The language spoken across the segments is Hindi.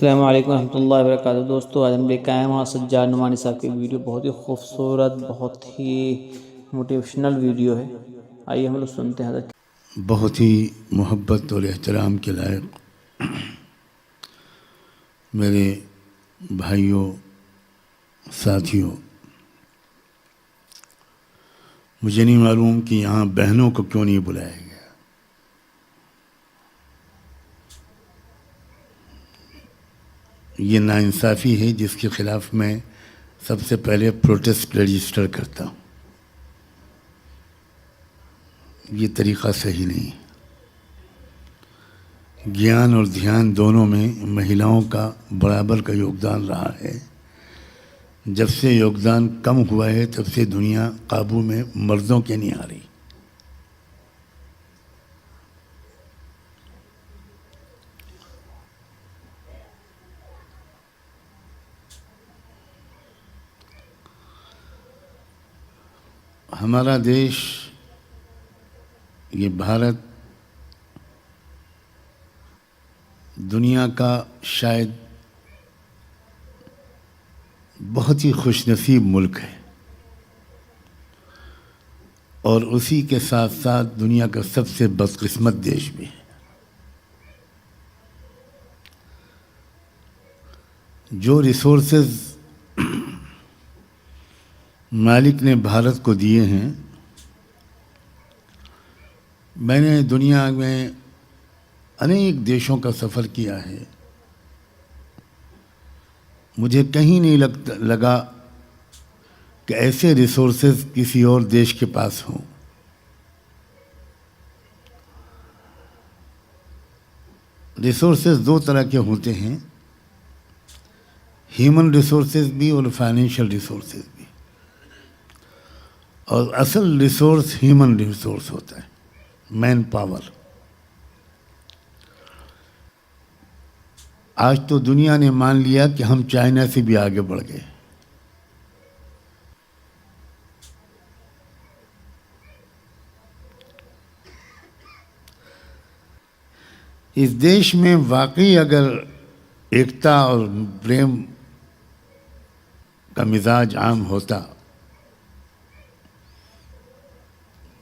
अस्सलाम वालेकुम रहमतुल्लाहि व बरकातहू। दोस्तों, आज हम लेकर आए हैं वहाँ सज्जाद नुमानी साहब की वीडियो। बहुत ही खूबसूरत, बहुत ही मोटिवेशनल वीडियो है। आइए हम लोग सुनते हैं। बहुत ही मोहब्बत और एहतराम के लायक मेरे भाइयों, साथियों, मुझे नहीं मालूम कि यहाँ बहनों को क्यों नहीं बुलाया गया। ये नाइंसाफ़ी है जिसके ख़िलाफ़ मैं सबसे पहले प्रोटेस्ट रजिस्टर करता हूँ। ये तरीक़ा सही नहीं। ज्ञान और ध्यान दोनों में महिलाओं का बराबर का योगदान रहा है। जब से योगदान कम हुआ है तब से दुनिया काबू में मर्दों के नहीं आ रही। हमारा देश, ये भारत, दुनिया का शायद बहुत ही खुशनसीब मुल्क है और उसी के साथ साथ दुनिया का सबसे बदकिस्मत देश भी है। जो रिसोर्सेज मालिक ने भारत को दिए हैं, मैंने दुनिया में अनेक देशों का सफ़र किया है। मुझे कहीं नहीं लगा कि ऐसे रिसोर्सेज किसी और देश के पास हों। रिसोर्सेज दो तरह के होते हैं, ह्यूमन रिसोर्सेज भी और फाइनेंशियल रिसोर्सेज भी। और असल रिसोर्स ह्यूमन रिसोर्स होता है, मैन पावर। आज तो दुनिया ने मान लिया कि हम चाइना से भी आगे बढ़ गए। इस देश में वाकई अगर एकता और प्रेम का मिजाज आम होता,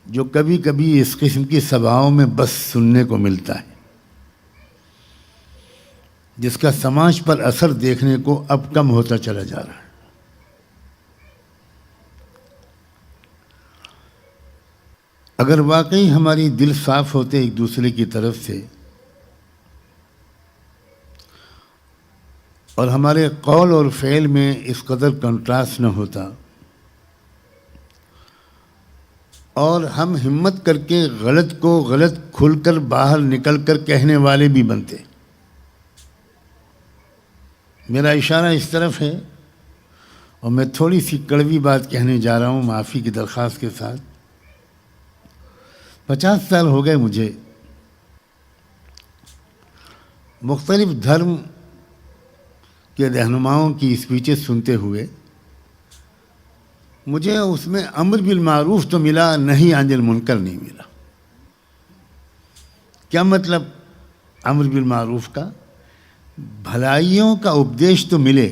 जो कभी कभी इस किस्म की सभाओं में बस सुनने को मिलता है, जिसका समाज पर असर देखने को अब कम होता चला जा रहा है। अगर वाकई हमारी दिल साफ होते एक दूसरे की तरफ से और हमारे कौल और फ़ेल में इस कदर कंट्रास्ट न होता और हम हिम्मत करके गलत को गलत खुलकर बाहर निकलकर कहने वाले भी बनते। मेरा इशारा इस तरफ है और मैं थोड़ी सी कड़वी बात कहने जा रहा हूँ, माफ़ी की दरख्वास्त के साथ। 50 साल हो गए मुझे मुख्तलिफ धर्म के रहनुमाओं की स्पीचेस सुनते हुए। मुझे उसमें अम्र बिल मारूफ तो मिला, नहीं अनिल मुनकर नहीं मिला। क्या मतलब अम्र बिल मारूफ का? भलाइयों का उपदेश तो मिले,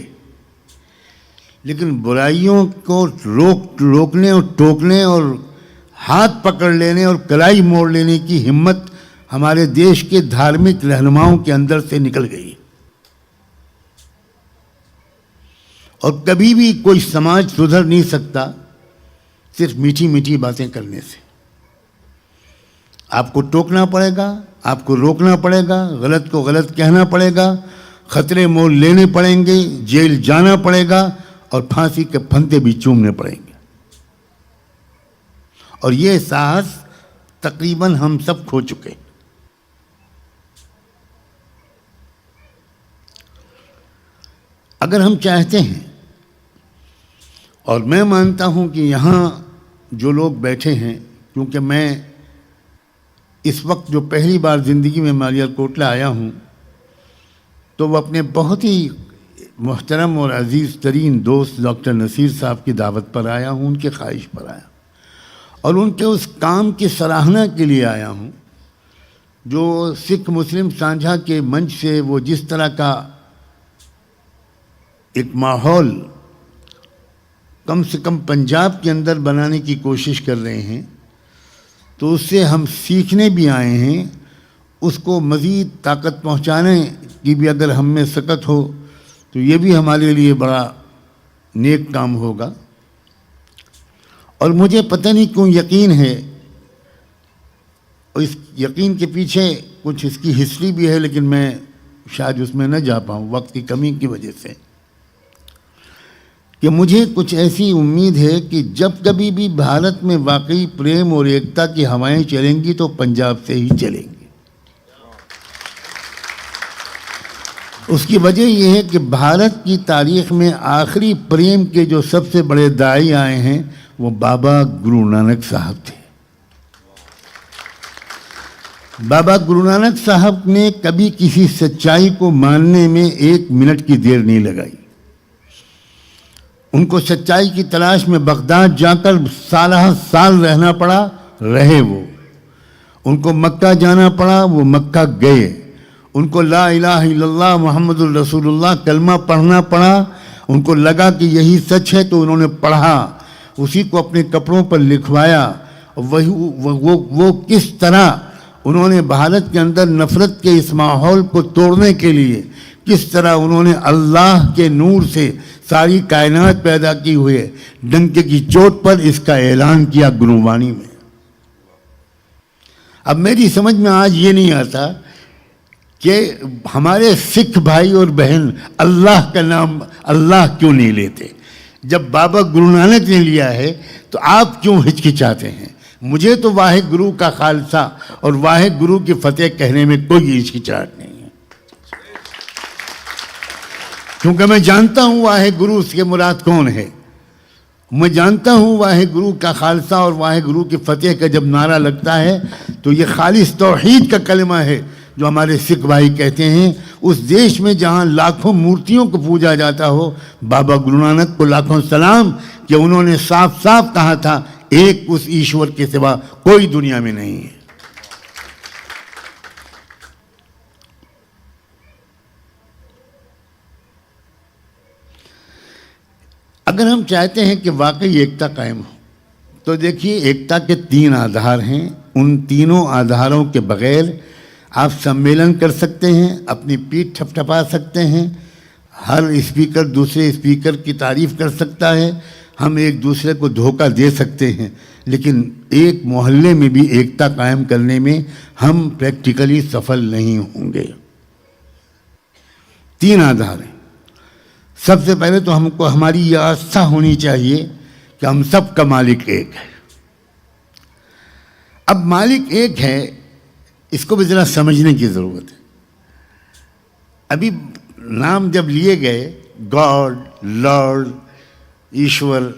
लेकिन बुराइयों को रोकने और टोकने और हाथ पकड़ लेने और कलाई मोड़ लेने की हिम्मत हमारे देश के धार्मिक रहनुमाओं के अंदर से निकल गई। और कभी भी कोई समाज सुधर नहीं सकता सिर्फ मीठी मीठी बातें करने से। आपको टोकना पड़ेगा, आपको रोकना पड़ेगा, गलत को गलत कहना पड़ेगा, खतरे मोल लेने पड़ेंगे, जेल जाना पड़ेगा और फांसी के फंदे भी चूमने पड़ेंगे। और ये साहस तकरीबन हम सब खो चुके। अगर हम चाहते हैं, और मैं मानता हूं कि यहाँ जो लोग बैठे हैं, क्योंकि मैं इस वक्त जो पहली बार ज़िंदगी में मालियाकोटला आया हूँ, तो वो अपने बहुत ही मोहतरम और अज़ीज़ तरीन दोस्त डॉक्टर नसीर साहब की दावत पर आया हूँ, उनके ख्वाहिश पर आया और उनके उस काम की सराहना के लिए आया हूँ जो सिख मुस्लिम साझा के मंच से वो जिस तरह का एक माहौल कम से कम पंजाब के अंदर बनाने की कोशिश कर रहे हैं, तो उससे हम सीखने भी आए हैं। उसको मज़ीद ताकत पहुंचाने की भी अगर हम में सकत हो तो ये भी हमारे लिए बड़ा नेक काम होगा। और मुझे पता नहीं क्यों यकीन है, और इस यकीन के पीछे कुछ इसकी हिस्ट्री भी है, लेकिन मैं शायद उसमें न जा पाऊँ वक्त की कमी की वजह से, कि मुझे कुछ ऐसी उम्मीद है कि जब कभी भी भारत में वाकई प्रेम और एकता की हवाएं चलेंगी तो पंजाब से ही चलेंगी। उसकी वजह यह है कि भारत की तारीख में आखिरी प्रेम के जो सबसे बड़े दाई आए हैं वो बाबा गुरु नानक साहब थे। बाबा गुरु नानक साहब ने कभी किसी सच्चाई को मानने में 1 मिनट की देर नहीं लगाई। उनको सच्चाई की तलाश में बगदाद जाकर साल रहना पड़ा, रहे वो। उनको मक्का जाना पड़ा, वो मक्का गए। उनको ला इलाहा इल्लल्लाह मुहम्मदुर रसूलुल्लाह कलमा पढ़ना पड़ा। उनको लगा कि यही सच है तो उन्होंने पढ़ा, उसी को अपने कपड़ों पर लिखवाया। वही वो किस तरह उन्होंने भारत के अंदर नफरत के इस माहौल को तोड़ने के लिए किस तरह उन्होंने अल्लाह के नूर से सारी कायनात पैदा की हुई है, डंके की चोट पर इसका ऐलान किया गुरुवाणी में। अब मेरी समझ में आज ये नहीं आता कि हमारे सिख भाई और बहन अल्लाह का नाम अल्लाह क्यों नहीं लेते। जब बाबा गुरु नानक ने लिया है तो आप क्यों हिचकिचाते हैं। मुझे तो वाहे गुरु का खालसा और वाहे गुरु की फतेह कहने में कोई हिचकिचाहट नहीं है, क्योंकि मैं जानता हूं वाहे गुरु उसके मुराद कौन है। मैं जानता हूं वाहे गुरु का खालसा और वाहे गुरु की फतेह का जब नारा लगता है तो ये खालिस तौहीद का कलमा है जो हमारे सिख भाई कहते हैं। उस देश में जहां लाखों मूर्तियों को पूजा जाता हो, बाबा गुरु नानक को लाखों सलाम कि उन्होंने साफ साफ कहा था एक उस ईश्वर के सिवा कोई दुनिया में नहीं है। अगर हम चाहते हैं कि वाकई एकता कायम हो तो देखिए एकता के 3 आधार हैं। उन तीनों आधारों के बगैर आप सम्मेलन कर सकते हैं, अपनी पीठ ठपठपा सकते हैं, हर स्पीकर दूसरे स्पीकर की तारीफ कर सकता है, हम एक दूसरे को धोखा दे सकते हैं, लेकिन एक मोहल्ले में भी एकता कायम करने में हम प्रैक्टिकली सफल नहीं होंगे। 3 आधार हैं। सबसे पहले तो हमको हमारी यह आस्था होनी चाहिए कि हम सब का मालिक एक है। अब मालिक एक है, इसको भी जरा समझने की जरूरत है। अभी नाम जब लिए गए गॉड, लॉर्ड, ईश्वर,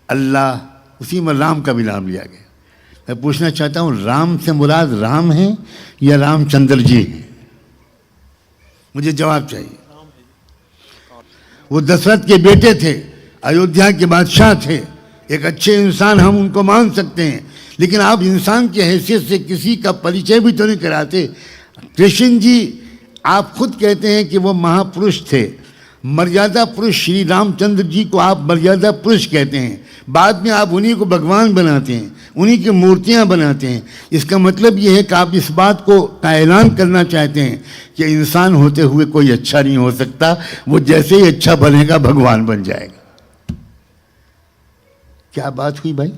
अल्लाह, उसी में राम का भी नाम लिया गया। मैं पूछना चाहता हूं राम से मुराद राम है या रामचंद्र जी हैं? मुझे जवाब चाहिए। वो दशरथ के बेटे थे, अयोध्या के बादशाह थे, एक अच्छे इंसान, हम उनको मान सकते हैं, लेकिन आप इंसान की हैसियत से किसी का परिचय भी तो नहीं कराते। कृष्ण जी आप खुद कहते हैं कि वो महापुरुष थे, मर्यादा पुरुष श्री रामचंद्र जी को आप मर्यादा पुरुष कहते हैं, बाद में आप उन्हीं को भगवान बनाते हैं, उन्हीं की मूर्तियां बनाते हैं। इसका मतलब ये है कि आप इस बात को का ऐलान करना चाहते हैं कि इंसान होते हुए कोई अच्छा नहीं हो सकता, वो जैसे ही अच्छा बनेगा भगवान बन जाएगा। क्या बात हुई भाई?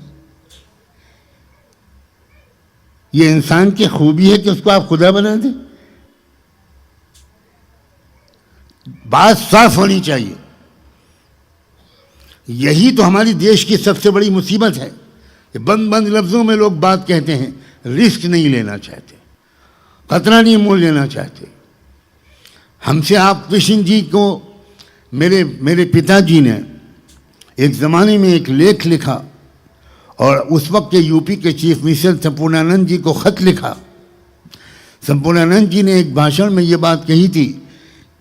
ये इंसान की खूबी है कि उसको आप खुदा बना दें? बात साफ होनी चाहिए। यही तो हमारी देश की सबसे बड़ी मुसीबत है कि बंद बंद लफ्जों में लोग बात कहते हैं, रिस्क नहीं लेना चाहते, खतरा नहीं मोल लेना चाहते। हमसे आप कृष्ण जी को मेरे पिताजी ने एक ज़माने में एक लेख लिखा और उस वक्त के यूपी के चीफ मिनिस्टर संपूर्णानंद जी को ख़त लिखा। संपूर्णानंद जी ने एक भाषण में ये बात कही थी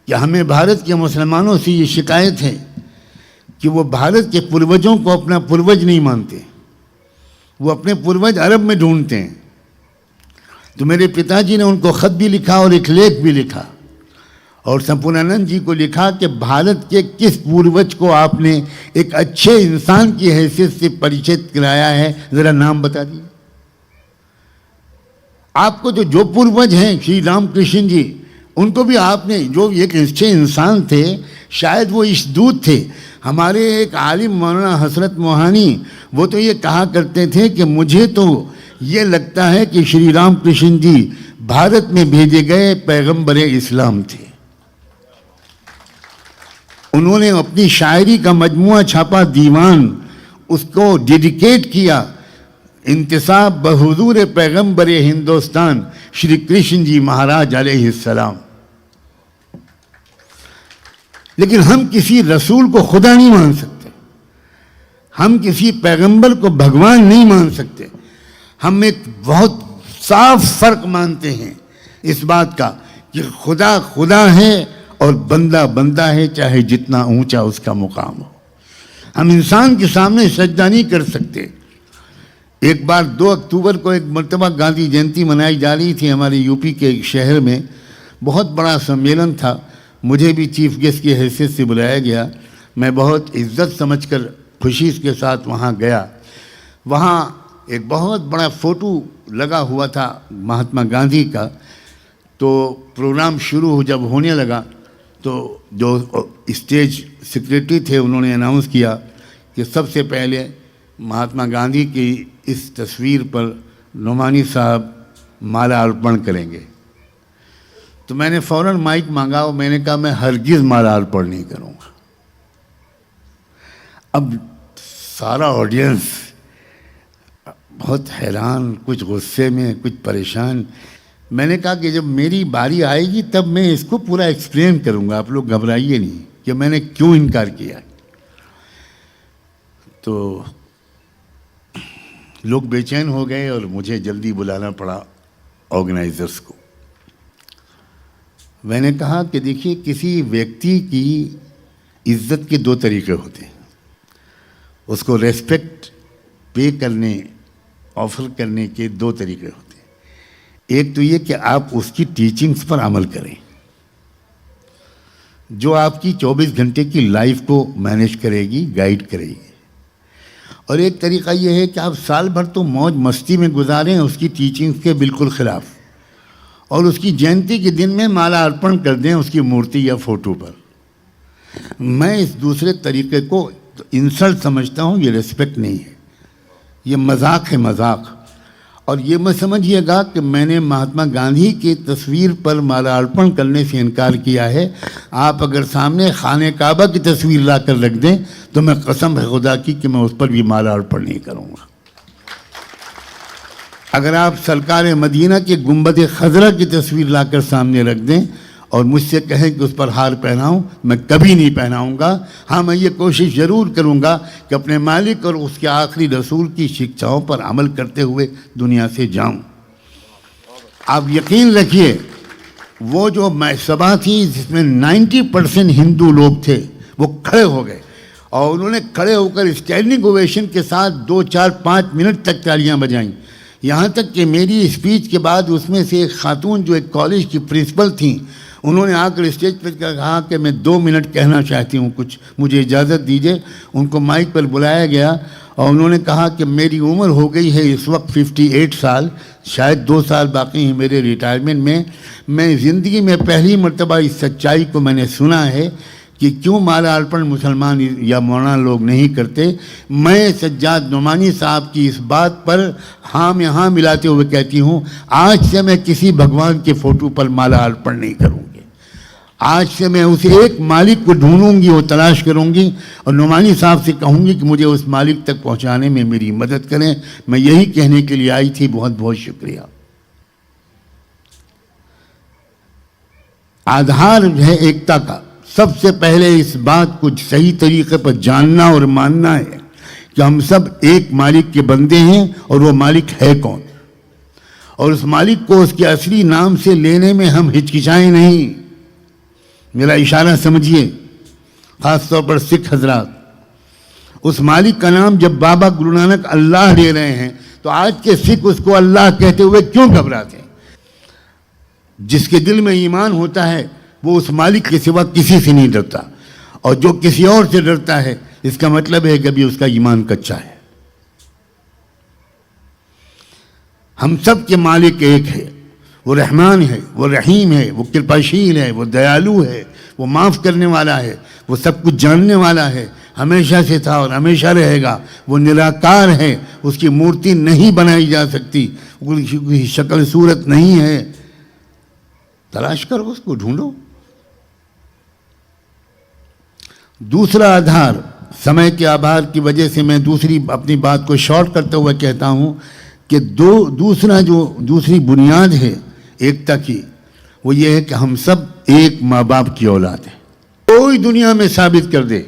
कि हमें भारत के मुसलमानों से ये शिकायत है कि वो भारत के पूर्वजों को अपना पूर्वज नहीं मानते, वो अपने पूर्वज अरब में ढूंढते हैं। तो मेरे पिताजी ने उनको ख़त भी लिखा और एक लेख भी लिखा और संपूर्णानंद जी को लिखा कि भारत के किस पूर्वज को आपने एक अच्छे इंसान की हैसियत से परिचित कराया है, जरा नाम बता दीजिए। आपको तो जो पूर्वज हैं श्री रामकृष्ण जी, उनको भी आपने, जो एक अच्छे इंसान थे, शायद वो इश्कदूत थे। हमारे एक आलिम मौलाना हसरत मोहानी, वो तो ये कहा करते थे कि मुझे तो ये लगता है कि श्री रामकृष्ण जी भारत में भेजे गए पैगंबर इस्लाम थे। उन्होंने अपनी शायरी का मजमुआ छापा दीवान, उसको डेडिकेट किया इंतिसाब बहुजूर पैगंबर हिंदुस्तान श्री कृष्ण जी महाराज अलैहिस्सलाम। लेकिन हम किसी रसूल को खुदा नहीं मान सकते, हम किसी पैगंबर को भगवान नहीं मान सकते। हम एक बहुत साफ फर्क मानते हैं इस बात का कि खुदा खुदा है और बंदा बंदा है, चाहे जितना ऊंचा उसका मुकाम हो। हम इंसान के सामने सजदा नहीं कर सकते। एक बार 2 अक्टूबर को एक मर्तबा गांधी जयंती मनाई जा रही थी हमारे यूपी के एक शहर में, बहुत बड़ा सम्मेलन था। मुझे भी चीफ गेस्ट की हैसियत से बुलाया गया। मैं बहुत इज्जत समझकर खुशी के साथ वहाँ गया। वहाँ एक बहुत बड़ा फ़ोटो लगा हुआ था महात्मा गांधी का। तो प्रोग्राम शुरू जब होने लगा तो जो स्टेज सेक्रेटरी थे, उन्होंने अनाउंस किया कि सबसे पहले महात्मा गांधी की इस तस्वीर पर नोमानी साहब माला अर्पण करेंगे। तो मैंने फ़ौरन माइक मांगा और मैंने कहा मैं हरगिज़ माला अर्पण नहीं करूँगा। अब सारा ऑडियंस बहुत हैरान, कुछ गुस्से में, कुछ परेशान। मैंने कहा कि जब मेरी बारी आएगी तब मैं इसको पूरा एक्सप्लेन करूँगा, आप लोग घबराइए नहीं कि मैंने क्यों इनकार किया। तो लोग बेचैन हो गए और मुझे जल्दी बुलाना पड़ा ऑर्गेनाइजर्स को। मैंने कहा कि देखिए, किसी व्यक्ति की इज्जत के 2 तरीके होते हैं। उसको रेस्पेक्ट पे करने, ऑफर करने के 2 तरीके होते हैं। एक तो ये कि आप उसकी टीचिंग्स पर अमल करें, जो आपकी 24 घंटे की लाइफ को मैनेज करेगी, गाइड करेगी। और एक तरीका ये है कि आप साल भर तो मौज मस्ती में गुजारें उसकी टीचिंग्स के बिल्कुल खिलाफ, और उसकी जयंती के दिन में माला अर्पण कर दें उसकी मूर्ति या फोटो पर। मैं इस दूसरे तरीके को इंसल्ट समझता हूँ, ये रिस्पेक्ट नहीं है, ये मजाक है, मजाक। और ये मत समझिएगा कि मैंने महात्मा गांधी की तस्वीर पर माला अर्पण करने से इनकार किया है। आप अगर सामने खाने काबा की तस्वीर ला कर रख दें तो मैं कसम है खुदा की कि मैं उस पर भी माला अर्पण नहीं करूँगा। अगर आप सरकार मदीना के गुंबद खजरा की तस्वीर लाकर सामने रख दें और मुझसे कहें कि उस पर हार पहनाऊं, मैं कभी नहीं पहनाऊंगा। हाँ, मैं ये कोशिश ज़रूर करूंगा कि अपने मालिक और उसके आखिरी रसूल की शिक्षाओं पर अमल करते हुए दुनिया से जाऊं। आप यकीन रखिए, वो जो सभा थी जिसमें 90% हिंदू लोग थे, वो खड़े हो गए और उन्होंने खड़े होकर स्टैंडिंग ओवेशन के साथ 2, 4, 5 मिनट तक तालियां बजाईं। यहाँ तक कि मेरी स्पीच के बाद उसमें से एक खातून जो एक कॉलेज की प्रिंसिपल थी, उन्होंने आकर स्टेज पर कहा कि मैं 2 मिनट कहना चाहती हूँ कुछ, मुझे इजाज़त दीजिए। उनको माइक पर बुलाया गया और उन्होंने कहा कि मेरी उम्र हो गई है इस वक्त 58 साल, शायद 2 साल बाकी हैं मेरे रिटायरमेंट में। मैं ज़िंदगी में पहली मर्तबा इस सच्चाई को मैंने सुना है कि क्यों माला अर्पण मुसलमान या मौलाना लोग नहीं करते। मैं सज्जाद नोमानी साहब की इस बात पर हाँ में हाँ मिलाते हुए कहती हूँ, आज से मैं किसी भगवान के फ़ोटो पर माला अर्पण नहीं करूँगी। आज से मैं उस एक मालिक को ढूंढूंगी और तलाश करूंगी और नोमानी साहब से कहूंगी कि मुझे उस मालिक तक पहुंचाने में मेरी मदद करें। मैं यही कहने के लिए आई थी। बहुत बहुत शुक्रिया। आधार है एकता का। सबसे पहले इस बात को सही तरीके पर जानना और मानना है कि हम सब एक मालिक के बंदे हैं और वो मालिक है कौन, और उस मालिक को उसके असली नाम से लेने में हम हिचकिचाएं नहीं। मेरा इशारा समझिए, खास तौर पर सिख हजरात। उस मालिक का नाम जब बाबा गुरु नानक अल्लाह ले रहे हैं तो आज के सिख उसको अल्लाह कहते हुए क्यों घबराते हैं? जिसके दिल में ईमान होता है वो उस मालिक के सिवा किसी से नहीं डरता, और जो किसी और से डरता है इसका मतलब है कि अभी उसका ईमान कच्चा है। हम सब के मालिक एक है, वो रहमान है, वो रहीम है, वो कृपाशील है, वो दयालु है, वो माफ़ करने वाला है, वो सब कुछ जानने वाला है, हमेशा से था और हमेशा रहेगा। वो निराकार है, उसकी मूर्ति नहीं बनाई जा सकती, उसकी शक्ल सूरत नहीं है। तलाश करो, उसको ढूंढो। दूसरा आधार, समय के आभार की वजह से मैं दूसरी अपनी बात को शॉर्ट करते हुए कहता हूं कि दूसरी बुनियाद है एकता की, वो ये है कि हम सब एक माँ बाप की औलाद है। कोई दुनिया में साबित कर दे,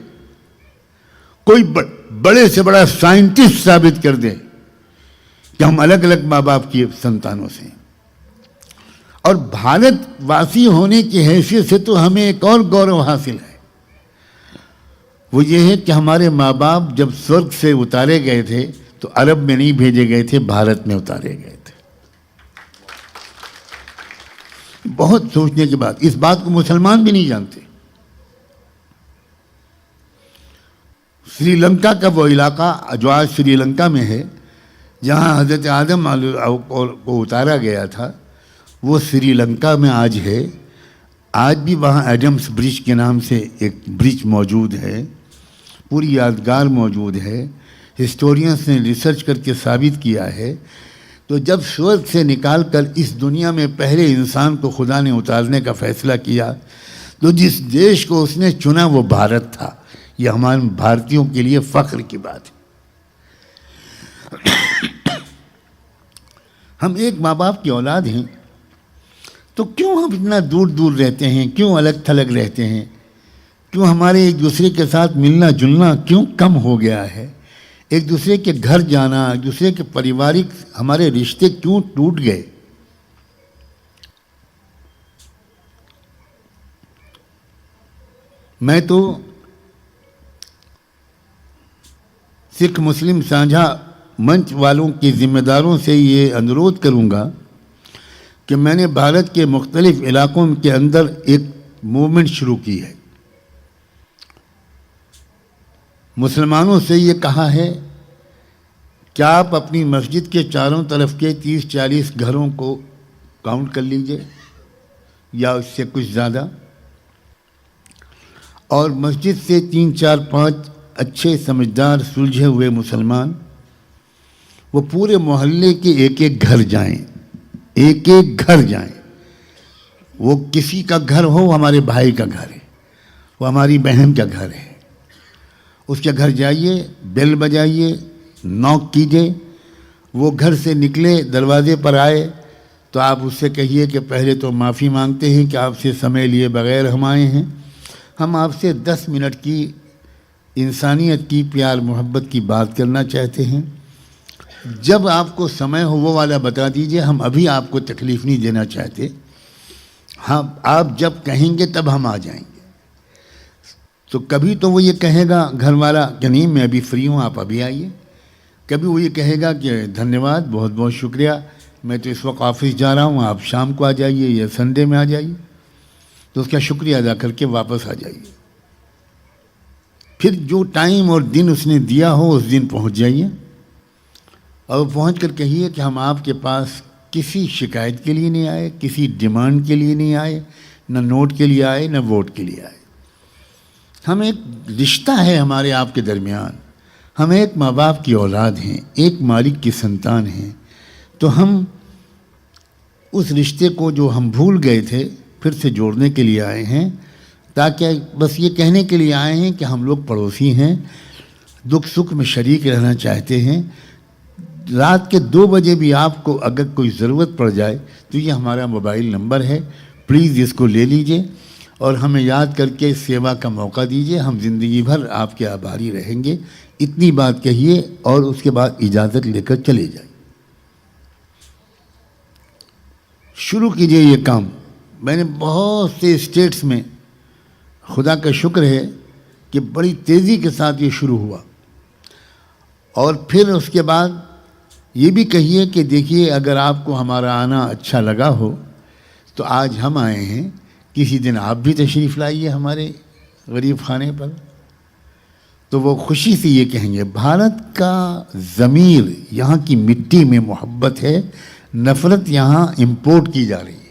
कोई बड़े से बड़ा साइंटिस्ट साबित कर दे कि हम अलग अलग माँ बाप की संतानों से। और भारतवासी होने की हैसियत से तो हमें एक और गौरव हासिल है, वो ये है कि हमारे माँ बाप जब स्वर्ग से उतारे गए थे तो अरब में नहीं भेजे गए थे, भारत में उतारे गए थे। बहुत सोचने की बात, इस बात को मुसलमान भी नहीं जानते। श्रीलंका का वो इलाका जो आज श्रीलंका में है, जहाँ हज़रत आदम को उतारा गया था, वो श्रीलंका में आज है। आज भी वहाँ एडम्स ब्रिज के नाम से एक ब्रिज मौजूद है, पूरी यादगार मौजूद है। हिस्टोरियंस ने रिसर्च करके साबित किया है। तो जब स्वर्ग से निकाल कर इस दुनिया में पहले इंसान को खुदा ने उतारने का फैसला किया, तो जिस देश को उसने चुना वो भारत था। यह हमारे भारतीयों के लिए फ़ख्र की बात है। हम एक माँ बाप की औलाद हैं, तो क्यों हम इतना दूर दूर रहते हैं, क्यों अलग थलग रहते हैं, क्यों हमारे एक दूसरे के साथ मिलना जुलना क्यों कम हो गया है, एक दूसरे के घर जाना, एक दूसरे के पारिवारिक हमारे रिश्ते क्यों टूट गए। मैं तो सिख मुस्लिम साझा मंच वालों के जिम्मेदारों से ये अनुरोध करूंगा कि मैंने भारत के मुख्तलिफ इलाकों के अंदर एक मूवमेंट शुरू की है। मुसलमानों से ये कहा है कि आप अपनी मस्जिद के चारों तरफ के 30-40 घरों को काउंट कर लीजिए या उससे कुछ ज़्यादा, और मस्जिद से 3-4-5 अच्छे समझदार सुलझे हुए मुसलमान वो पूरे मोहल्ले के एक एक घर जाएं, एक एक घर जाएं। वो किसी का घर हो, हमारे भाई का घर है, वो हमारी बहन का घर है, उसके घर जाइए, बेल बजाइए, नॉक कीजिए। वो घर से निकले, दरवाजे पर आए तो आप उससे कहिए कि पहले तो माफ़ी मांगते हैं कि आपसे समय लिए बगैर हम आए हैं। हम आपसे 10 मिनट की इंसानियत की, प्यार मोहब्बत की बात करना चाहते हैं। जब आपको समय हो वो वाला बता दीजिए, हम अभी आपको तकलीफ़ नहीं देना चाहते। हाँ, आप जब कहेंगे तब हम आ जाएंगे। तो कभी तो वो ये कहेगा घर वाला कि नहीं मैं अभी फ्री हूँ, आप अभी आइए। कभी वो ये कहेगा कि धन्यवाद, बहुत बहुत शुक्रिया, मैं तो इस वक्त ऑफिस जा रहा हूँ, आप शाम को आ जाइए या संडे में आ जाइए। तो उसका शुक्रिया अदा करके वापस आ जाइए। फिर जो टाइम और दिन उसने दिया हो उस दिन पहुँच जाइए, और पहुँच कर कहिए कि हम आपके पास किसी शिकायत के लिए नहीं आए, किसी डिमांड के लिए नहीं आए, न नोट के लिए आए, न वोट के लिए आए। हम एक रिश्ता है हमारे आपके दरमियान, हम एक माँ बाप की औलाद हैं, एक मालिक की संतान हैं। तो हम उस रिश्ते को जो हम भूल गए थे फिर से जोड़ने के लिए आए हैं, ताकि बस ये कहने के लिए आए हैं कि हम लोग पड़ोसी हैं, दुख सुख में शरीक रहना चाहते हैं। रात के 2 बजे भी आपको अगर कोई ज़रूरत पड़ जाए तो ये हमारा मोबाइल नंबर है, प्लीज़ इसको ले लीजिए और हमें याद करके सेवा का मौका दीजिए। हम ज़िंदगी भर आपके आभारी रहेंगे। इतनी बात कहिए और उसके बाद इजाज़त लेकर चले जाइए। शुरू कीजिए ये काम। मैंने बहुत से स्टेट्स में, खुदा का शुक्र है कि बड़ी तेज़ी के साथ ये शुरू हुआ। और फिर उसके बाद ये भी कहिए कि देखिए अगर आपको हमारा आना अच्छा लगा हो तो आज हम आए हैं किसी दिन आप भी तशरीफ़ लाइए हमारे गरीब खाने पर, तो वो खुशी से ये कहेंगे भारत का ज़मीर, यहाँ की मिट्टी में मोहब्बत है, नफ़रत यहाँ इंपोर्ट की जा रही है।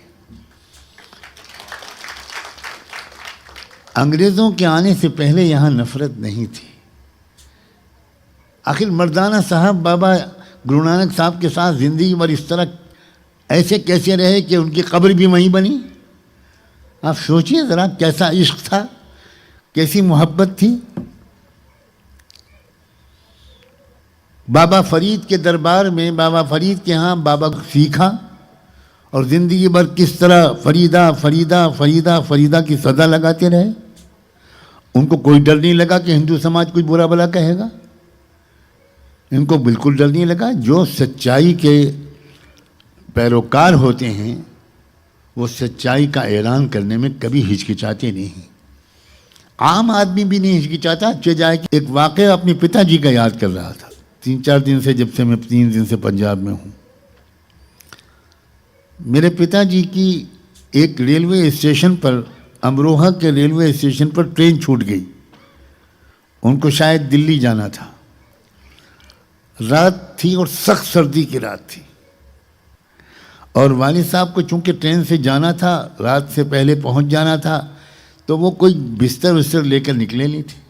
अंग्रेज़ों के आने से पहले यहाँ नफ़रत नहीं थी। आखिर मर्दाना साहब बाबा गुरु नानक साहब के साथ ज़िंदगी भर इस तरह ऐसे कैसे रहे कि उनकी कब्र भी वहीं बनी। आप सोचिए ज़रा, कैसा इश्क था, कैसी मोहब्बत थी। बाबा फरीद के दरबार में, बाबा फरीद के यहाँ बाबा सीखा और ज़िंदगी भर किस तरह फरीदा फरीदा फरीदा फरीदा की सदा लगाते रहे। उनको कोई डर नहीं लगा कि हिंदू समाज कुछ बुरा भला कहेगा, इनको बिल्कुल डर नहीं लगा। जो सच्चाई के पैरोकार होते हैं वो सच्चाई का ऐलान करने में कभी हिचकिचाते नहीं। आम आदमी भी नहीं हिचकिचाता। जाए कि एक वाक़या अपने पिताजी का याद कर रहा था 3-4 दिन से, जब से मैं 3 दिन से पंजाब में हूँ। मेरे पिताजी की एक रेलवे स्टेशन पर, अमरोहा के रेलवे स्टेशन पर ट्रेन छूट गई। उनको शायद दिल्ली जाना था। रात थी और सख्त सर्दी की रात थी, और वालिद साहब को चूंकि ट्रेन से जाना था, रात से पहले पहुंच जाना था, तो वो कोई बिस्तर विस्तर लेकर निकले नहीं थे।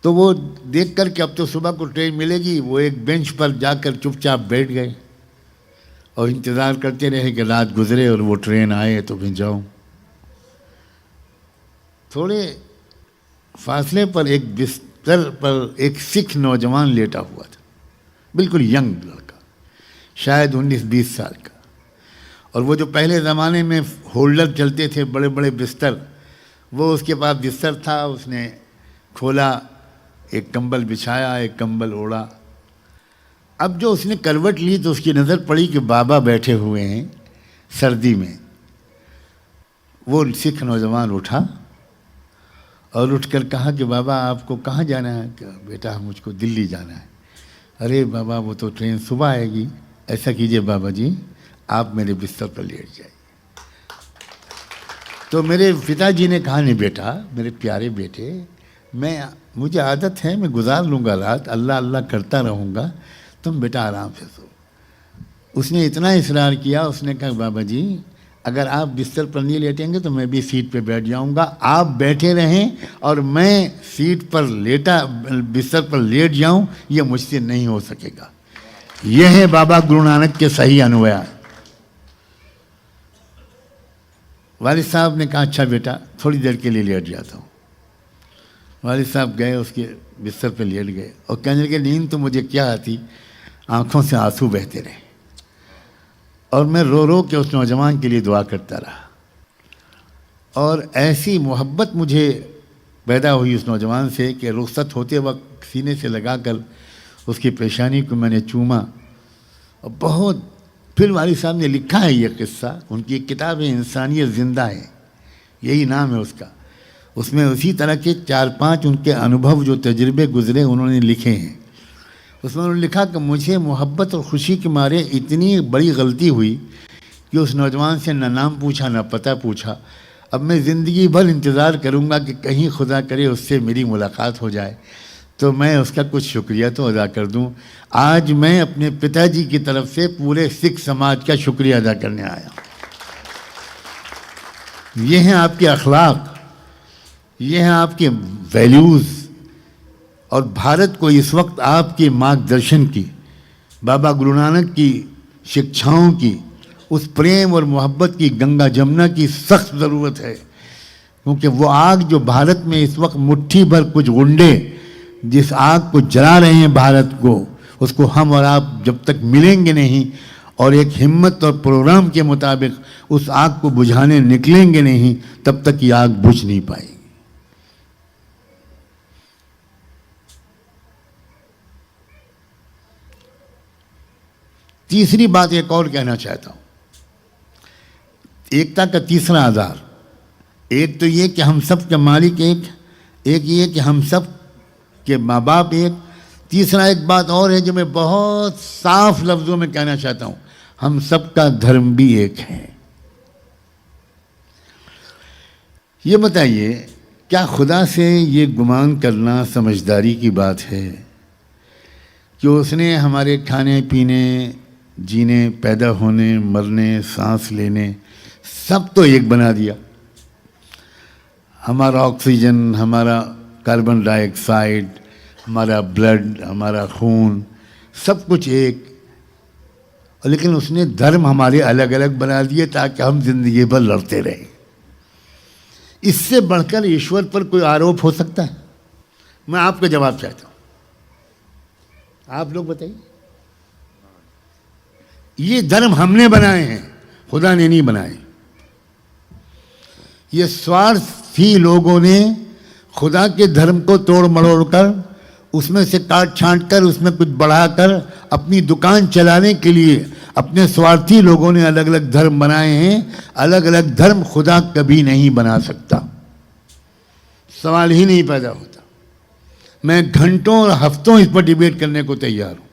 तो वो देख कर कि अब तो सुबह को ट्रेन मिलेगी, वो एक बेंच पर जाकर चुपचाप बैठ गए और इंतज़ार करते रहे कि रात गुजरे और वो ट्रेन आए तो फिर जाऊँ। थोड़े फासले पर एक बिस्तर पर एक सिख नौजवान लेटा हुआ था, बिल्कुल यंग लड़का, शायद 19-20 साल का। और वो जो पहले ज़माने में होल्डर चलते थे, बड़े बड़े बिस्तर, वो उसके पास बिस्तर था। उसने खोला, एक कंबल बिछाया, एक कंबल ओढ़ा। अब जो उसने करवट ली तो उसकी नज़र पड़ी कि बाबा बैठे हुए हैं सर्दी में। वो सिख नौजवान उठा और उठकर कहा कि बाबा आपको कहाँ जाना है? बेटा मुझको दिल्ली जाना है। अरे बाबा वो तो ट्रेन सुबह आएगी। ऐसा कीजिए बाबा जी, आप मेरे बिस्तर पर लेट जाइए। तो मेरे पिताजी ने कहा, नहीं बेटा, मेरे प्यारे बेटे, मुझे आदत है, मैं गुजार लूँगा रात, अल्लाह अल्लाह करता रहूँगा, तुम बेटा आराम से सो। उसने इतना इसरार किया, उसने कहा बाबा जी अगर आप बिस्तर पर नहीं लेटेंगे तो मैं भी सीट पे बैठ जाऊंगा, आप बैठे रहें और मैं सीट पर बिस्तर पर लेट जाऊं, ये मुझसे नहीं हो सकेगा। यह है बाबा गुरु नानक के सही अनुयायी। वालिद साहब ने कहा अच्छा बेटा थोड़ी देर के लिए लेट जाता हूँ। वालिद साहब गए, उसके बिस्तर पर लेट गए और कहने लगे नींद तो मुझे क्या आती, आंखों से आंसू बहते रहे और मैं रो रो के उस नौजवान के लिए दुआ करता रहा। और ऐसी मोहब्बत मुझे पैदा हुई उस नौजवान से कि रुखसत होते वक्त सीने से लगाकर उसकी पेशानी को मैंने चूमा। और बहुत फिर वालिद साहब ने लिखा है ये किस्सा, उनकी एक किताब है इंसानियत ज़िंदा है, यही नाम है उसका। उसमें उसी तरह के 4-5 उनके अनुभव जो तजुर्बे गुजरे उन्होंने लिखे हैं। उसमें उन्होंने लिखा कि मुझे मोहब्बत और ख़ुशी के मारे इतनी बड़ी गलती हुई कि उस नौजवान से न नाम पूछा न पता पूछा। अब मैं ज़िंदगी भर इंतज़ार करूँगा कि कहीं खुदा करे उससे मेरी मुलाकात हो जाए तो मैं उसका कुछ शुक्रिया तो अदा कर दूँ। आज मैं अपने पिताजी की तरफ से पूरे सिख समाज का शुक्रिया अदा करने आया। ये हैं आपके अखलाक, ये हैं आपके वैल्यूज़। और भारत को इस वक्त आपके मार्गदर्शन की, बाबा गुरु नानक की शिक्षाओं की, उस प्रेम और मोहब्बत की गंगा जमुना की सख्त ज़रूरत है। क्योंकि वो आग जो भारत में इस वक्त मुट्ठी भर कुछ गुंडे जिस आग को जला रहे हैं भारत को, उसको हम और आप जब तक मिलेंगे नहीं और एक हिम्मत और प्रोग्राम के मुताबिक उस आग को बुझाने निकलेंगे नहीं, तब तक ये आग बुझ नहीं पाएगी। तीसरी बात एक और कहना चाहता हूँ, एकता का तीसरा आधार, एक तो ये कि हम सब के मालिक एक ये कि हम सब के माँ बाप एक। तीसरा एक बात और है जो मैं बहुत साफ लफ्ज़ों में कहना चाहता हूँ, हम सबका धर्म भी एक है। ये बताइए, क्या खुदा से ये गुमान करना समझदारी की बात है कि उसने हमारे खाने पीने, जीने, पैदा होने, मरने, सांस लेने सब तो एक बना दिया। हमारा ऑक्सीजन, हमारा कार्बन डाइऑक्साइड, हमारा ब्लड, हमारा खून, सब कुछ एक। लेकिन उसने धर्म हमारे अलग अलग बना दिए ताकि हम जिंदगी भर लड़ते रहें। इससे बढ़कर ईश्वर पर कोई आरोप हो सकता है? मैं आपका जवाब चाहता हूं, आप लोग बताइए। ये धर्म हमने बनाए हैं, खुदा ने नहीं बनाए। ये स्वार्थी लोगों ने खुदा के धर्म को तोड़ मरोड़ कर, उसमें से काट छांट कर, उसमें कुछ बढ़ाकर अपनी दुकान चलाने के लिए अपने स्वार्थी लोगों ने अलग अलग धर्म बनाए हैं। अलग अलग धर्म खुदा कभी नहीं बना सकता, सवाल ही नहीं पैदा होता। मैं घंटों और हफ्तों इस पर डिबेट करने को तैयार हूं।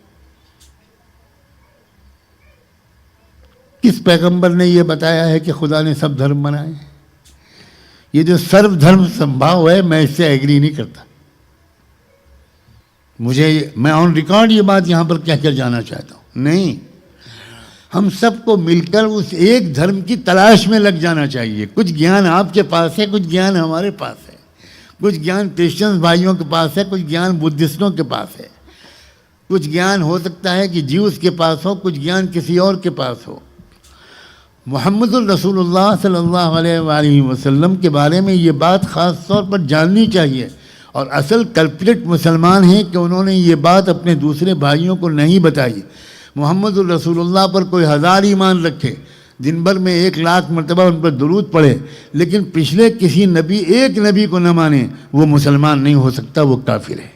किस पैगंबर ने यह बताया है कि खुदा ने सब धर्म बनाए हैं? ये जो सर्वधर्म संभाव है, मैं इससे एग्री नहीं करता। मैं ऑन रिकॉर्ड ये बात यहां पर कहकर जाना चाहता हूं। नहीं, हम सबको मिलकर उस एक धर्म की तलाश में लग जाना चाहिए। कुछ ज्ञान आपके पास है, कुछ ज्ञान हमारे पास है, कुछ ज्ञान क्रिश्चियन भाइयों के पास है, कुछ ज्ञान बुद्धिस्टों के पास है, कुछ ज्ञान हो सकता है कि ज्यूस के पास हो, कुछ ज्ञान किसी और के पास हो। मुहम्मदुर रसूलुल्लाह सल्लल्लाहु अलैहि वसल्लम के बारे में ये बात ख़ास तौर पर जाननी चाहिए। और असल कल्प्रिट मुसलमान हैं कि उन्होंने ये बात अपने दूसरे भाइयों को नहीं बताई। मुहम्मदुर रसूलुल्लाह पर कोई 1000 ईमान रखे, दिन भर में 1,00,000 मरतबा उन पर दुरूद पढ़े, लेकिन पिछले किसी नबी, एक नबी को न माने, वो मुसलमान नहीं हो सकता, वो काफिर है।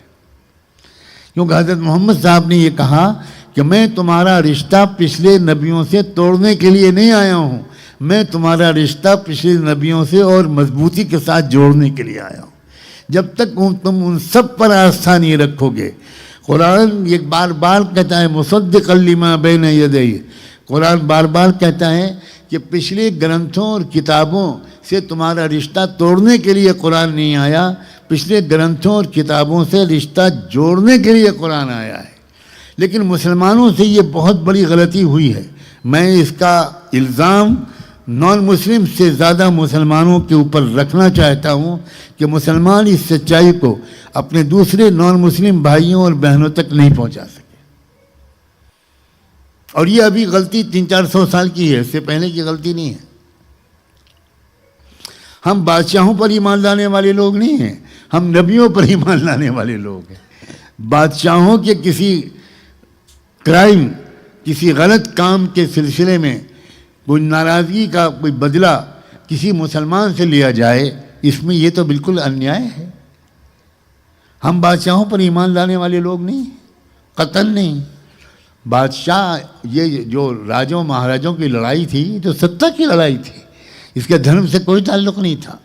क्योंकि हज़रत मोहम्मद साहब ने ये कहा कि मैं तुम्हारा रिश्ता पिछले नबियों से तोड़ने के लिए नहीं आया हूँ, मैं तुम्हारा रिश्ता पिछले नबियों से और मजबूती के साथ जोड़ने के लिए आया हूँ। जब तक तुम उन सब पर आस्था नहीं रखोगे, कुरान एक बार बार कहता है मुसद्दिक़न लिमा बैन यदैहि, कुरान बार बार कहता है कि पिछले ग्रंथों और किताबों से तुम्हारा रिश्ता तोड़ने के लिए कुरान नहीं आया, पिछले ग्रंथों और किताबों से रिश्ता जोड़ने के लिए कुरान आया है। लेकिन मुसलमानों से ये बहुत बड़ी गलती हुई है। मैं इसका इल्ज़ाम नॉन मुस्लिम से ज़्यादा मुसलमानों के ऊपर रखना चाहता हूँ कि मुसलमान इस सच्चाई को अपने दूसरे नॉन मुस्लिम भाइयों और बहनों तक नहीं पहुँचा सके। और ये अभी गलती 300-400 साल की है, इससे पहले की गलती नहीं है। हम बादशाहों पर ईमान लाने वाले लोग नहीं हैं, हम नबियों पर ईमान लाने वाले लोग हैं। बादशाहों के किसी क्राइम, किसी गलत काम के सिलसिले में कोई नाराज़गी का कोई बदला किसी मुसलमान से लिया जाए, इसमें ये तो बिल्कुल अन्याय है। हम बादशाहों पर ईमान लाने वाले लोग नहीं, कतन नहीं। बादशाह, ये जो राजों महाराजों की लड़ाई थी, तो सत्ता की लड़ाई थी, इसके धर्म से कोई ताल्लुक़ नहीं था।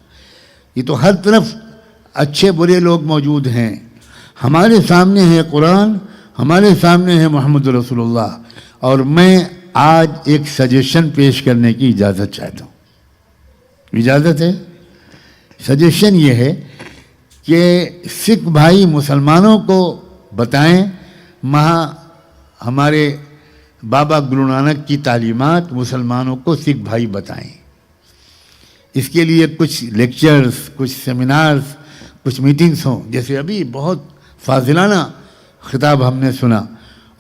ये तो हर तरफ अच्छे बुरे लोग मौजूद हैं। हमारे सामने है कुरान, हमारे सामने है मोहम्मद रसूलुल्लाह, और मैं आज एक सजेशन पेश करने की इजाज़त चाहता हूँ। इजाज़त है? सजेशन ये है कि सिख भाई मुसलमानों को बताएं, हमारे बाबा गुरु नानक की तालीमात मुसलमानों को सिख भाई बताएं। इसके लिए कुछ लेक्चर्स, कुछ सेमिनार्स, कुछ मीटिंग्स हों। जैसे अभी बहुत फाजिलाना खिताब हमने सुना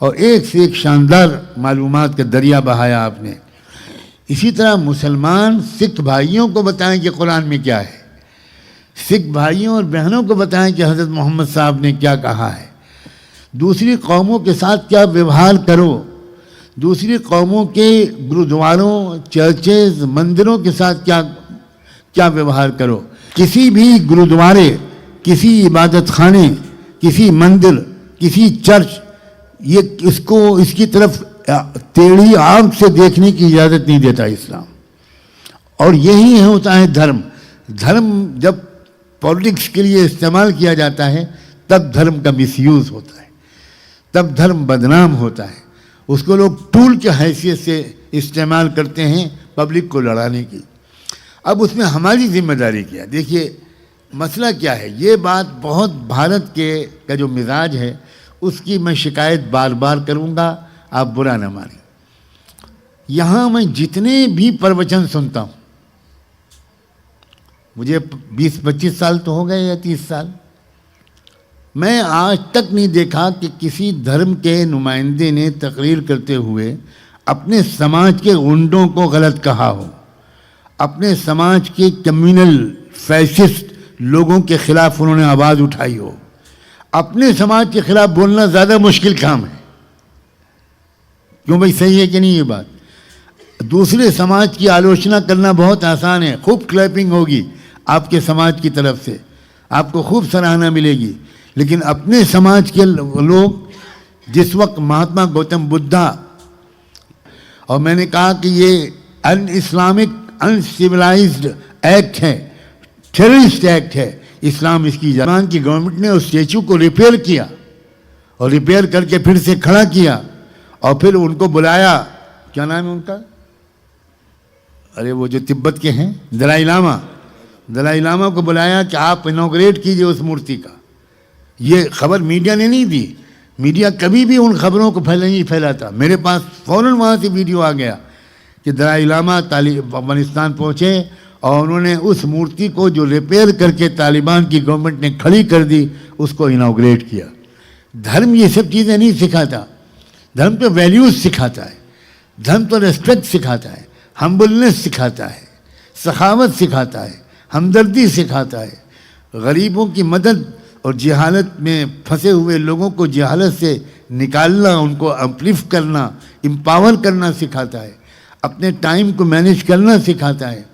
और एक से एक शानदार मालूमात का दरिया बहाया आपने। इसी तरह मुसलमान सिख भाइयों को बताएं कि कुरान में क्या है, सिख भाइयों और बहनों को बताएं कि हज़रत मोहम्मद साहब ने क्या कहा है। दूसरी कौमों के साथ क्या व्यवहार करो, दूसरी कौमों के गुरुद्वारों, चर्चेज, मंदिरों के साथ क्या व्यवहार करो। किसी भी गुरुद्वारे, किसी इबादत खाने, किसी मंदिर, किसी चर्च, ये इसकी तरफ टेढ़ी आंख से देखने की इजाज़त नहीं देता इस्लाम। और यही होता है धर्म। धर्म जब पॉलिटिक्स के लिए इस्तेमाल किया जाता है, तब धर्म का मिसयूज़ होता है, तब धर्म बदनाम होता है। उसको लोग टूल के हैसियत से इस्तेमाल करते हैं पब्लिक को लड़ाने की। अब उसमें हमारी जिम्मेदारी क्या है? देखिए मसला क्या है, ये बात बहुत भारत के का जो मिजाज है उसकी मैं शिकायत बार बार करूँगा, आप बुरा न मानें। यहाँ मैं जितने भी प्रवचन सुनता हूँ, मुझे 20-25 साल तो हो गए या 30 साल, मैं आज तक नहीं देखा कि किसी धर्म के नुमाइंदे ने तकरीर करते हुए अपने समाज के गुंडों को गलत कहा हो, अपने समाज के कम्युनल फैसिस्ट लोगों के खिलाफ उन्होंने आवाज़ उठाई हो। अपने समाज के खिलाफ बोलना ज़्यादा मुश्किल काम है। क्यों भाई, सही है कि नहीं ये बात? दूसरे समाज की आलोचना करना बहुत आसान है, खूब क्लैपिंग होगी आपके समाज की तरफ से, आपको खूब सराहना मिलेगी। लेकिन अपने समाज के लोग, जिस वक्त महात्मा गौतम बुद्धा, और मैंने कहा कि ये अन इस्लामिक अनसिविलाइज्ड एक्ट है, टेररिस्ट एक्ट है, इस्लाम इसकी जान की गवर्नमेंट ने उस स्टेचू को रिपेयर किया और रिपेयर करके फिर से खड़ा किया और फिर उनको बुलाया, क्या नाम है उनका, अरे वो जो तिब्बत के हैं, दलाई लामा को बुलाया कि आप इनॉग्रेट कीजिए उस मूर्ति का। ये खबर मीडिया ने नहीं दी, मीडिया कभी भी उन खबरों को नहीं फैलाता। मेरे पास फ़ौरन वहाँ से वीडियो आ गया कि दलाई लामा अफगानिस्तान पहुँचे और उन्होंने उस मूर्ति को जो रिपेयर करके तालिबान की गवर्नमेंट ने खड़ी कर दी, उसको इनॉग्रेट किया। धर्म ये सब चीज़ें नहीं सिखाता, धर्म तो वैल्यूज़ सिखाता है, धर्म तो रेस्पेक्ट सिखाता है, हम्बलनेस सिखाता है, सखावत सिखाता है, हमदर्दी सिखाता है, गरीबों की मदद और जहालत में फंसे हुए लोगों को जहालत से निकालना, उनको अपलिफ्ट करना, एम्पावर करना सिखाता है, अपने टाइम को मैनेज करना सिखाता है,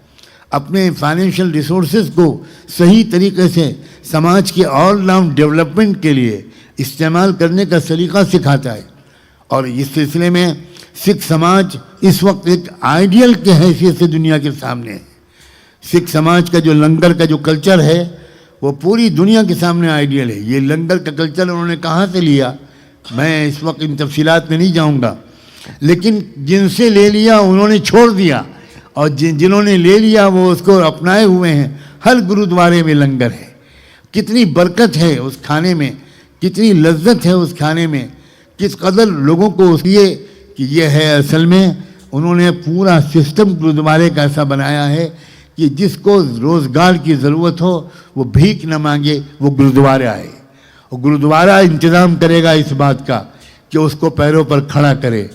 अपने फाइनेंशियल रिसोर्सेज को सही तरीके से समाज के ऑल राउंड डेवलपमेंट के लिए इस्तेमाल करने का सलीका सिखाता है। और इस सिलसिले में सिख समाज इस वक्त एक आइडियल के हैसियत से दुनिया के सामने है। सिख समाज का जो लंगर का जो कल्चर है वो पूरी दुनिया के सामने आइडियल है। ये लंगर का कल्चर उन्होंने कहाँ से लिया, मैं इस वक्त इन तफसीलात में नहीं जाऊँगा, लेकिन जिनसे ले लिया उन्होंने छोड़ दिया और जिन्होंने ले लिया वो उसको अपनाए हुए हैं। हर गुरुद्वारे में लंगर है, कितनी बरकत है उस खाने में, कितनी लज्जत है उस खाने में, किस कदर लोगों को उसलिए कि ये है असल में उन्होंने पूरा सिस्टम गुरुद्वारे का ऐसा बनाया है कि जिसको रोज़गार की ज़रूरत हो वो भीख न मांगे, वो गुरुद्वारे आए और गुरुद्वारा इंतज़ाम करेगा इस बात का कि उसको पैरों पर खड़ा करे।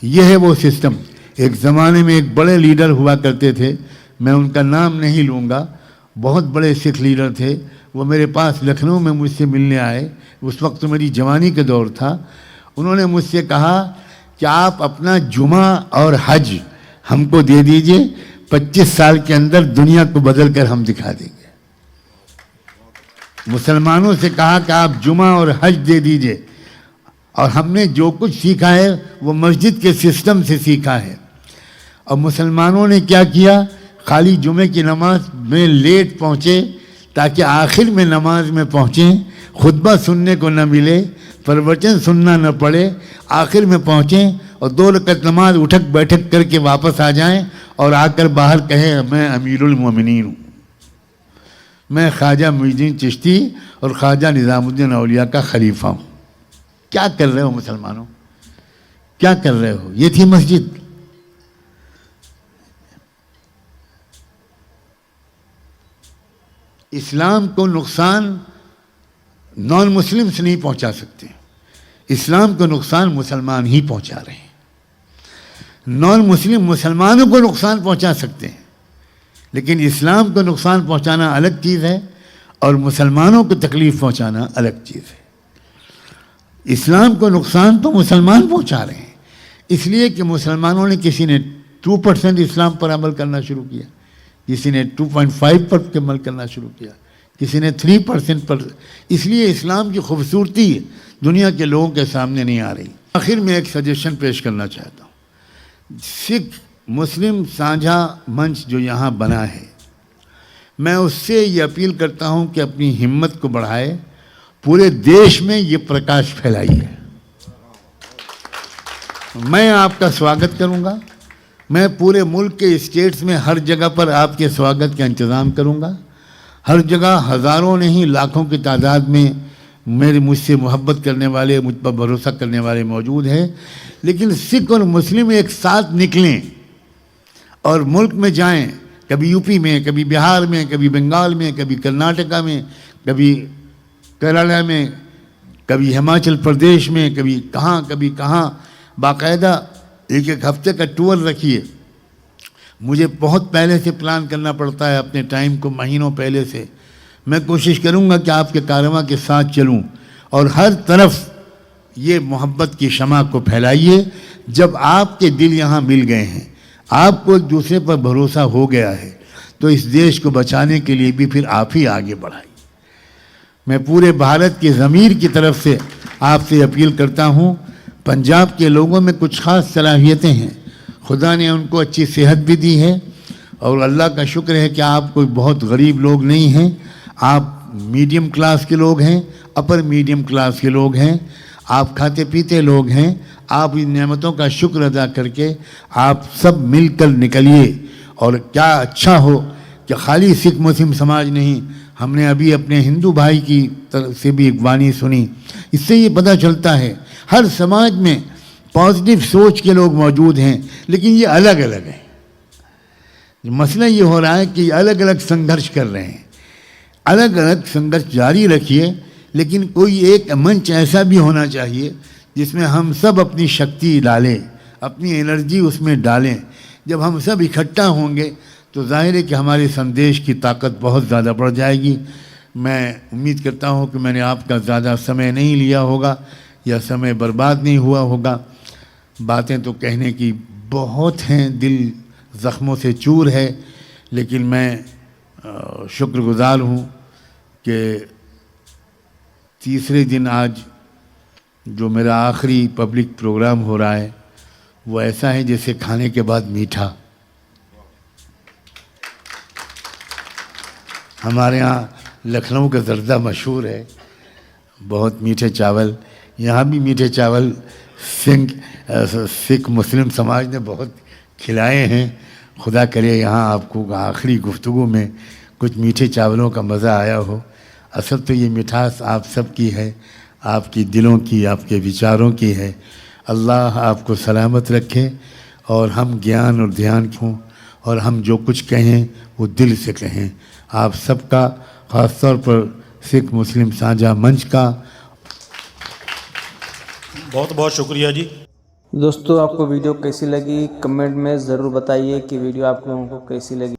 यह है वो सिस्टम। एक ज़माने में एक बड़े लीडर हुआ करते थे, मैं उनका नाम नहीं लूँगा, बहुत बड़े सिख लीडर थे, वो मेरे पास लखनऊ में मुझसे मिलने आए। उस वक्त तो मेरी जवानी का दौर था। उन्होंने मुझसे कहा कि आप अपना जुमा और हज हमको दे दीजिए, 25 साल के अंदर दुनिया को बदल कर हम दिखा देंगे। मुसलमानों से कहा कि आप जुमा और हज दे दीजिए, और हमने जो कुछ सीखा है वो मस्जिद के सिस्टम से सीखा है। और मुसलमानों ने क्या किया, खाली जुमे की नमाज में लेट पहुँचे ताकि आखिर में नमाज में पहुँचें, खुतबा सुनने को न मिले, प्रवचन सुनना न पड़े, आखिर में पहुँचें और 2 रकअत नमाज उठक बैठक करके वापस आ जाएं और आकर बाहर कहें मैं अमीरुल मोमिनीन हूँ, मैं ख्वाजा मुइनुद्दीन चिश्ती और ख्वाजा निज़ामुद्दीन औलिया का खलीफा हूँ। क्या कर रहे हो मुसलमानों, क्या कर रहे हो? ये थी मस्जिद। इस्लाम को नुकसान नॉन मुस्लिम्स नहीं पहुंचा सकते, इस्लाम को नुकसान मुसलमान ही पहुंचा रहे हैं। नॉन मुस्लिम मुसलमानों को नुकसान पहुंचा सकते हैं, लेकिन इस्लाम को नुकसान पहुंचाना अलग चीज़ है और मुसलमानों को तकलीफ़ पहुंचाना अलग चीज़ है। इस्लाम को नुकसान तो मुसलमान पहुंचा रहे हैं, इसलिए कि मुसलमानों ने, किसी ने 2% इस्लाम पर अमल करना शुरू किया, किसी ने 2.5 पर अमल करना शुरू किया, किसी ने 3% पर। इसलिए इस्लाम की खूबसूरती दुनिया के लोगों के सामने नहीं आ रही। आखिर में एक सजेशन पेश करना चाहता हूँ। सिख मुस्लिम साझा मंच जो यहाँ बना है, मैं उससे ये अपील करता हूँ कि अपनी हिम्मत को बढ़ाए, पूरे देश में ये प्रकाश फैलाइए। मैं आपका स्वागत करूंगा। मैं पूरे मुल्क के स्टेट्स में हर जगह पर आपके स्वागत का इंतज़ाम करूंगा। हर जगह हज़ारों नहीं लाखों की तादाद में मुझसे मोहब्बत करने वाले, मुझ पर भरोसा करने वाले मौजूद हैं। लेकिन सिख और मुस्लिम एक साथ निकलें और मुल्क में जाएं, कभी यूपी में, कभी बिहार में, कभी बंगाल में, कभी कर्नाटका में, कभी केरला में, कभी हिमाचल प्रदेश में, कभी कहाँ बाकायदा एक हफ्ते का टूर रखिए। मुझे बहुत पहले से प्लान करना पड़ता है, अपने टाइम को महीनों पहले से। मैं कोशिश करूंगा कि आपके कारवां के साथ चलूं और हर तरफ ये मोहब्बत की शमा को फैलाइए। जब आपके दिल यहाँ मिल गए हैं, आपको एक दूसरे पर भरोसा हो गया है, तो इस देश को बचाने के लिए भी फिर आप ही आगे बढ़ाइए। मैं पूरे भारत के ज़मीर की तरफ से आपसे अपील करता हूँ। पंजाब के लोगों में कुछ ख़ास सलाहियतें हैं, खुदा ने उनको अच्छी सेहत भी दी है और अल्लाह का शुक्र है कि आप कोई बहुत गरीब लोग नहीं हैं। आप मीडियम क्लास के लोग हैं, अपर मीडियम क्लास के लोग हैं, आप खाते पीते लोग हैं। आप इन नेमतों का शुक्र अदा करके आप सब मिलकर निकलिए। और क्या अच्छा हो कि खाली सिख मुस्लिम समाज नहीं, हमने अभी अपने हिंदू भाई की तरफ से भी एक वाणी सुनी। इससे ये पता चलता है हर समाज में पॉजिटिव सोच के लोग मौजूद हैं, लेकिन ये अलग अलग हैं। मसला ये हो रहा है कि अलग अलग संघर्ष कर रहे हैं। अलग अलग संघर्ष जारी रखिए, लेकिन कोई एक मंच ऐसा भी होना चाहिए जिसमें हम सब अपनी शक्ति डालें, अपनी एनर्जी उसमें डालें। जब हम सब इकट्ठा होंगे तो जाहिर है कि हमारे संदेश की ताकत बहुत ज़्यादा बढ़ जाएगी। मैं उम्मीद करता हूँ कि मैंने आपका ज़्यादा समय नहीं लिया होगा या समय बर्बाद नहीं हुआ होगा। बातें तो कहने की बहुत हैं, दिल ज़ख्मों से चूर है, लेकिन मैं शुक्रगुज़ार हूँ कि तीसरे दिन आज जो मेरा आखिरी पब्लिक प्रोग्राम हो रहा है वो ऐसा है जैसे खाने के बाद मीठा। हमारे यहाँ लखनऊ का जर्दा मशहूर है, बहुत मीठे चावल। यहाँ भी मीठे चावल सिख मुस्लिम समाज ने बहुत खिलाए हैं। खुदा करे यहाँ आपको आखिरी गुफ्तगू में कुछ मीठे चावलों का मज़ा आया हो। असल तो ये मिठास आप सब की है, आपकी दिलों की, आपके विचारों की है। अल्लाह आपको सलामत रखे और हम ज्ञान और ध्यान हों और हम जो कुछ कहें वो दिल से कहें। आप सबका ख़ास तौर पर सिख मुस्लिम साझा मंच का बहुत बहुत शुक्रिया जी। दोस्तों आपको वीडियो कैसी लगी कमेंट में ज़रूर बताइए कि वीडियो आप लोगों को कैसी लगी।